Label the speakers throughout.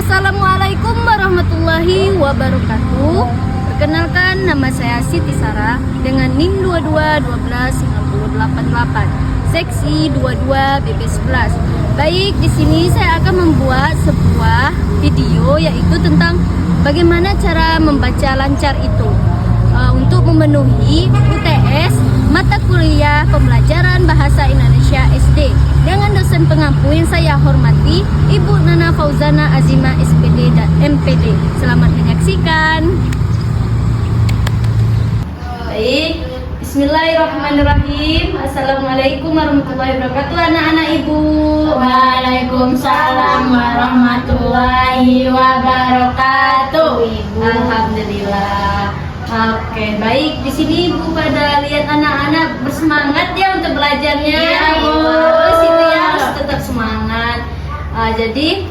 Speaker 1: Assalamualaikum warahmatullahi wabarakatuh. Perkenalkan, nama saya Siti Sarah dengan NIM 22129088, seksi 22 BP11. Baik, di sini saya akan membuat sebuah video yaitu tentang bagaimana cara membaca lancar itu untuk memenuhi UTS mata kuliah pembelajaran bahasa Indonesia SD dengan dosen pengampu yang saya hormati, Ibu Nana Fauzana Azima SPD dan MPD. Selamat menyaksikan. Baik, bismillahirrahmanirrahim. Assalamualaikum warahmatullahi wabarakatuh, anak-anak ibu.
Speaker 2: Waalaikumsalam warahmatullahi wabarakatuh.
Speaker 1: Ibu. Alhamdulillah. Oke, baik. Di sini ibu pada lihat anak-anak bersemangat ya untuk belajarnya.
Speaker 2: Iya, Bu.
Speaker 1: Terus itu ya harus tetap semangat. Jadi,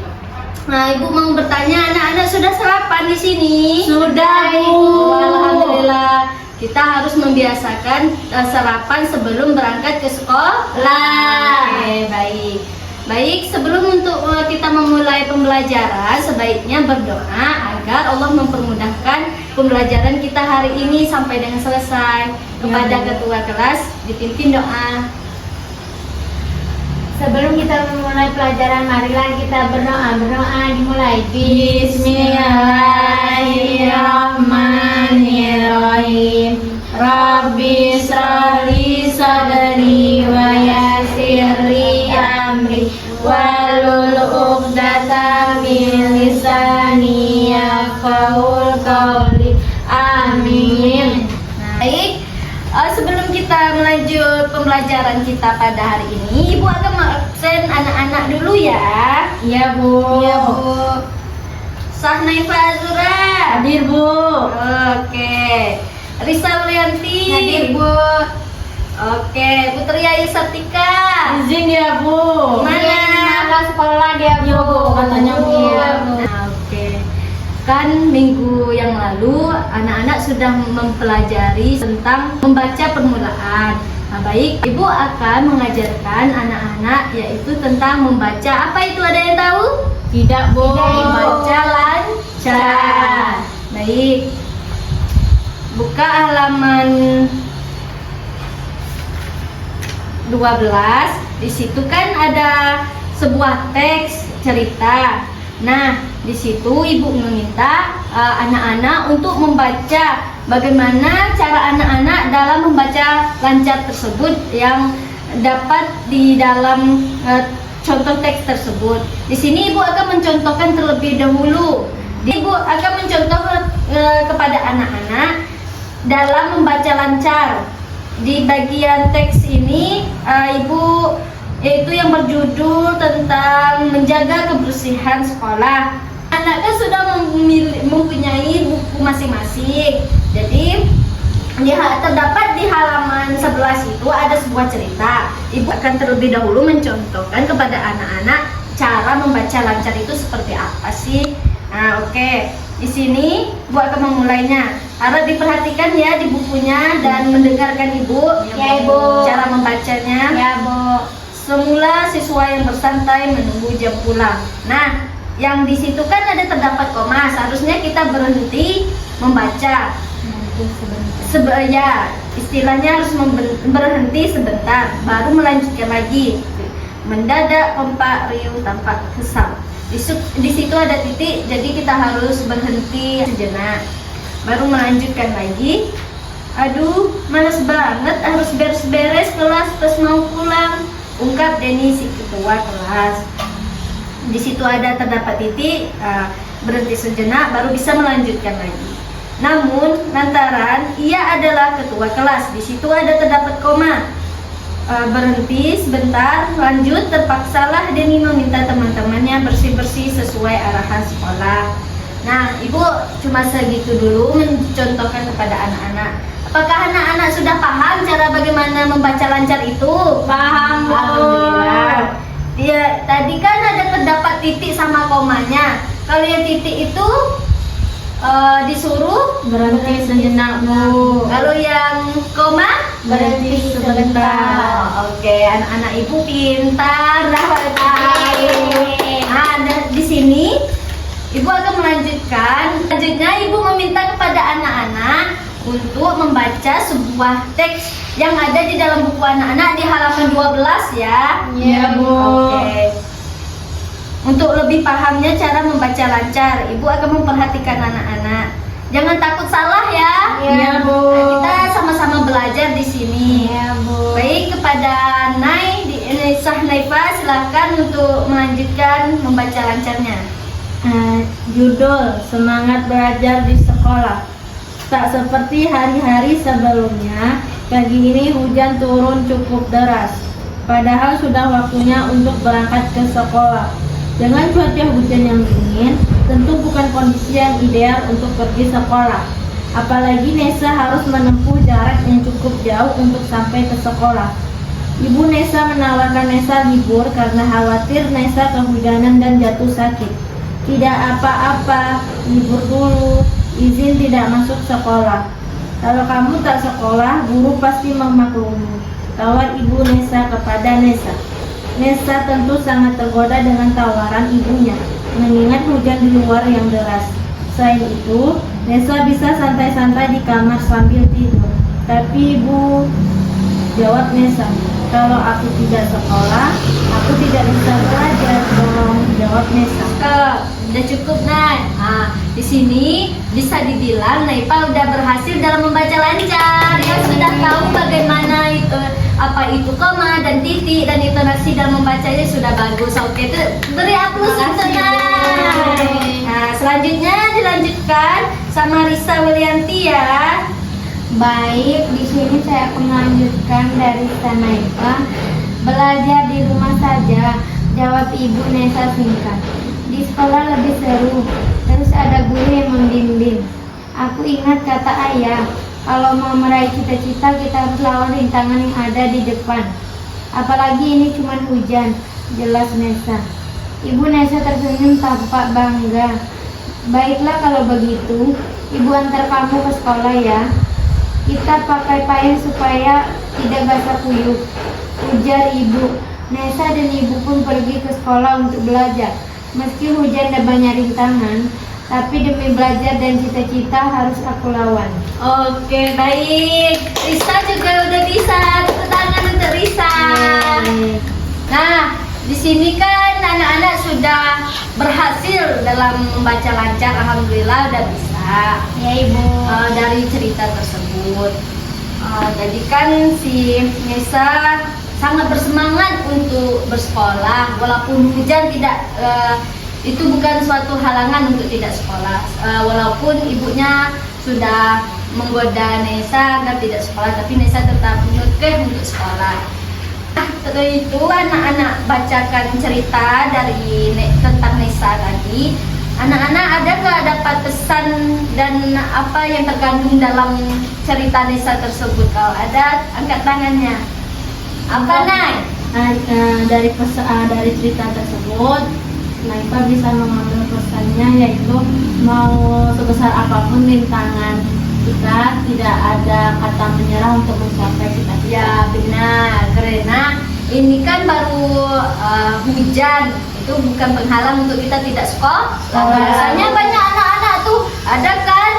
Speaker 1: ibu mau bertanya, anak-anak sudah sarapan di sini?
Speaker 2: Sudah, Bu.
Speaker 1: Alhamdulillah. Kita harus membiasakan sarapan sebelum berangkat ke sekolah. Oke, baik. Baik, sebelum untuk kita memulai pembelajaran, sebaiknya berdoa agar Allah mempermudahkan pembelajaran kita hari ini sampai dengan selesai. Kepada ketua kelas dipimpin doa.
Speaker 2: Sebelum kita memulai pelajaran, marilah kita berdoa. Berdoa dimulai. Bismillahirrahmanirrahim. Rabbi shrahli sadri wa yassirli amri wahlul 'uqdatam min lisani yafqahul qawli. Amin.
Speaker 1: Baik, sebelum kita melanjut pembelajaran kita pada hari ini, ibu akan mengabsen anak-anak dulu ya.
Speaker 2: Iya, Bu.
Speaker 1: Iya, Bu. Sahnaifa Azura.
Speaker 2: Hadir, Bu.
Speaker 1: Oke. Risa Wulianti.
Speaker 2: Hadir, Bu.
Speaker 1: Oke. Putri Ayu Sartika.
Speaker 2: Izin ya, Bu.
Speaker 1: Mana?
Speaker 2: Sekolah dia, Bu.
Speaker 1: Iya, Bu.
Speaker 2: Katanya
Speaker 1: Iya,
Speaker 2: Bu.
Speaker 1: Oke. Kan minggu yang lalu anak-anak sudah mempelajari tentang membaca permulaan. Nah, baik, ibu akan mengajarkan anak-anak yaitu tentang membaca. Apa itu, ada yang tahu?
Speaker 2: Tidak, Bu.
Speaker 1: Membaca lancar. Baik. Buka halaman 12. Di situ kan ada sebuah teks cerita. Nah, di situ ibu meminta anak-anak untuk membaca bagaimana cara anak-anak dalam membaca lancar tersebut yang dapat di dalam contoh teks tersebut. Di sini ibu akan mencontohkan terlebih dahulu. Ibu akan mencontoh kepada anak-anak dalam membaca lancar. Di bagian teks ini ibu yaitu yang berjudul tentang menjaga kebersihan sekolah. Anak kan sudah mempunyai buku masing-masing. Jadi terdapat di halaman 11 itu ada sebuah cerita. Ibu akan terlebih dahulu mencontohkan kepada anak-anak cara membaca lancar itu seperti apa sih. Nah, oke. Di sini ibu akan memulainya. Harap diperhatikan ya di bukunya dan mendengarkan ibu.
Speaker 2: Ya, Ibu.
Speaker 1: Cara membacanya.
Speaker 2: Ya, Bu.
Speaker 1: Semula siswa yang bersantai menunggu jam pulang. Nah, yang di situ kan ada terdapat koma. Seharusnya kita berhenti membaca. Ya, istilahnya harus berhenti sebentar, baru melanjutkan lagi. Mendadak kompak riuh tampak kesal. Di situ ada titik, jadi kita harus berhenti sejenak, baru melanjutkan lagi. Aduh, malas banget, harus beres-beres kelas pas mau pulang, ungkap Denny si ketua kelas. Di situ ada terdapat titik, berhenti sejenak, baru bisa melanjutkan lagi. Namun, lantaran ia adalah ketua kelas, di situ ada terdapat koma. Berhenti sebentar, lanjut, terpaksalah Denny meminta teman-temannya bersih-bersih sesuai arahan sekolah. Nah, ibu cuma segitu dulu mencontohkan kepada anak-anak. Apakah anak-anak sudah paham cara bagaimana membaca lancar itu?
Speaker 2: Paham, Bu.
Speaker 1: Alhamdulillah. Ya, tadi kan ada terdapat titik sama komanya. Kalau yang titik itu disuruh
Speaker 2: Berhenti sejenak, Bu.
Speaker 1: Kalau yang koma
Speaker 2: Berhenti sebentar.
Speaker 1: Oke, anak-anak ibu pintar. Nah, di sini Ibu akan melanjutkan. Selanjutnya Ibu meminta kepada anak-anak untuk membaca sebuah teks yang ada di dalam buku anak-anak di halaman 12 ya.
Speaker 2: Iya, Bu.
Speaker 1: Oke. Untuk lebih pahamnya cara membaca lancar, Ibu akan memperhatikan anak-anak. Jangan takut salah ya.
Speaker 2: Iya, Bu.
Speaker 1: Nah, kita sama-sama belajar di sini.
Speaker 2: Iya, Bu.
Speaker 1: Baik, kepada Naifa silahkan untuk melanjutkan membaca lancarnya.
Speaker 3: Judul Semangat Belajar di Sekolah. Tak seperti hari-hari sebelumnya, pagi ini hujan turun cukup deras. Padahal sudah waktunya untuk berangkat ke sekolah. Dengan cuaca hujan yang dingin, tentu bukan kondisi yang ideal untuk pergi sekolah. Apalagi Nesa harus menempuh jarak yang cukup jauh untuk sampai ke sekolah. Ibu Nesa menawarkan Nesa libur karena khawatir Nesa kehujanan dan jatuh sakit. Tidak apa-apa, libur dulu, izin tidak masuk sekolah. Kalau kamu tak sekolah, guru pasti memaklumi, tawar Ibu Nesa kepada Nesa. Nesa tentu sangat tergoda dengan tawaran ibunya, mengingat hujan di luar yang deras. Selain itu, Nesa bisa santai-santai di kamar sambil tidur. Tapi Ibu, jawab Nesa, kalau aku tidak sekolah, aku tidak bisa belajar dong, jawab Nesa.
Speaker 1: Udah cukup, Nay. Di sini bisa dibilang Naifa udah berhasil dalam membaca lancar. Dia sudah tahu bagaimana itu apa itu koma dan titik dan intonasi dalam membacanya sudah bagus. Oke, itu beri aplaus untuk Nay. Nah, selanjutnya dilanjutkan sama Risa Wilianti ya.
Speaker 2: Baik, di sini saya akan melanjutkan dari Naifa. Belajar di rumah saja, jawab Ibu Nesa singkat. Di sekolah lebih seru, terus ada guru yang membimbing. Aku ingat kata ayah, kalau mau meraih cita-cita kita harus lawan rintangan yang ada di depan. Apalagi ini cuma hujan, jelas Nesa. Ibu Nesa tersenyum tampak bangga. Baiklah kalau begitu, Ibu antar kamu ke sekolah ya. Kita pakai payung supaya tidak basah kuyup, ujar Ibu. Nesa dan Ibu pun pergi ke sekolah untuk belajar. Meski hujan dan banyak rintangan, tapi demi belajar dan cita-cita harus aku lawan.
Speaker 1: Oke, baik. Risa juga udah bisa. Tepuk tangan untuk Risa. Nah, di sini kan anak-anak sudah berhasil dalam membaca lancar. Alhamdulillah udah bisa.
Speaker 2: Ya Ibu.
Speaker 1: Dari cerita tersebut. Jadi kan si Nesa sangat bersemangat untuk bersekolah, walaupun hujan tidak itu bukan suatu halangan untuk tidak sekolah. Walaupun ibunya sudah menggoda Nesa agar tidak sekolah, tapi Nesa tetap kekeh untuk sekolah. Setelah itu anak-anak bacakan cerita dari tentang Nesa tadi. Anak-anak ada nggak dapat pesan dan apa yang terkandung dalam cerita Nesa tersebut? Kalau ada, angkat tangannya. Apa, Nay?
Speaker 3: Dari cerita tersebut, Naifa bisa mengambil pesannya, yaitu mau sebesar apapun rintangan kita, tidak ada kata menyerah untuk mencapai cita-cita.
Speaker 1: Ya benar, karena ini kan baru hujan, itu bukan penghalang untuk kita tidak sekolah. Biasanya banyak anak-anak tuh ada kan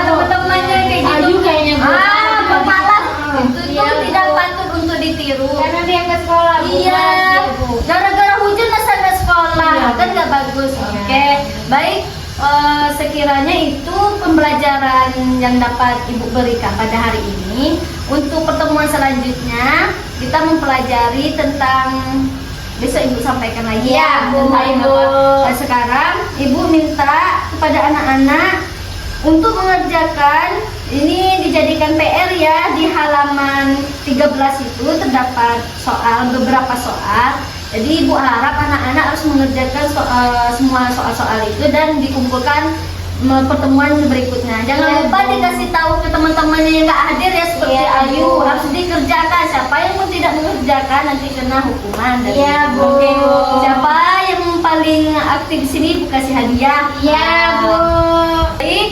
Speaker 1: teman-temannya kayak gitu.
Speaker 2: Aduh, kayaknya
Speaker 1: pemalas. Itu
Speaker 2: Iya,
Speaker 1: tuh
Speaker 2: Bu.
Speaker 1: tidak patut untuk ditiru.
Speaker 2: Karena dia ke sekolah. Bu.
Speaker 1: Iya,
Speaker 2: Bu.
Speaker 1: gara-gara hujan masa nggak sekolah,
Speaker 2: Iya,
Speaker 1: kan nggak bagus.
Speaker 2: Iya.
Speaker 1: Oke, baik. Sekiranya itu pembelajaran yang dapat Ibu berikan pada hari ini. Untuk pertemuan selanjutnya kita mempelajari tentang, besok Ibu sampaikan lagi
Speaker 2: Iya, Bu.
Speaker 1: tentang
Speaker 2: Ibu.
Speaker 1: apa. Sekarang Ibu minta kepada anak-anak untuk mengerjakan, ini dijadikan PR ya, di halaman 13 itu terdapat beberapa soal. Jadi Ibu harap anak-anak harus mengerjakan semua soal-soal itu dan dikumpulkan pertemuan berikutnya. Jangan lupa dikasih tahu ke teman-temannya yang nggak hadir ya, seperti
Speaker 2: Iya,
Speaker 1: Ayu,
Speaker 2: Bu.
Speaker 1: harus dikerjakan. Siapa yang pun tidak mengerjakan nanti kena hukuman dari
Speaker 2: Iya,
Speaker 1: Ibu.
Speaker 2: Bu.
Speaker 1: Oke. Siapa yang paling aktif di sini Ibu kasih hadiah.
Speaker 2: Iya, Bu.
Speaker 1: Baik.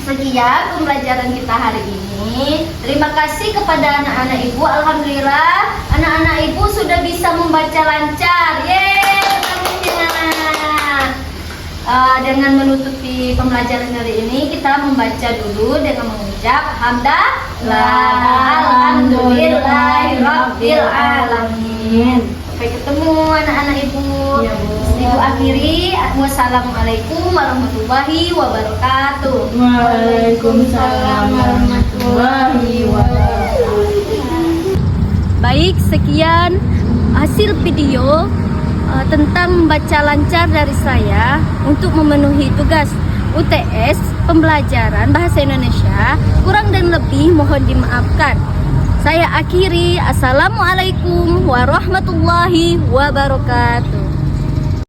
Speaker 1: Sekian pembelajaran kita hari ini. Terima kasih kepada anak-anak Ibu. Alhamdulillah, anak-anak Ibu sudah bisa membaca lancar. Yeay, Dengan menutupi pembelajaran hari ini, kita membaca dulu dengan mengucap alhamdulillahirabbil alamin. Sampai ketemu anak-anak ibu.
Speaker 3: Ya, Bu.
Speaker 1: Ibu akhiri, wassalamualaikum warahmatullahi wabarakatuh.
Speaker 3: Waalaikumsalam warahmatullahi wabarakatuh.
Speaker 1: Baik, sekian hasil video tentang membaca lancar dari saya untuk memenuhi tugas UTS pembelajaran bahasa Indonesia. Kurang dan lebih mohon dimaafkan. Saya akhiri, assalamualaikum warahmatullahi wabarakatuh.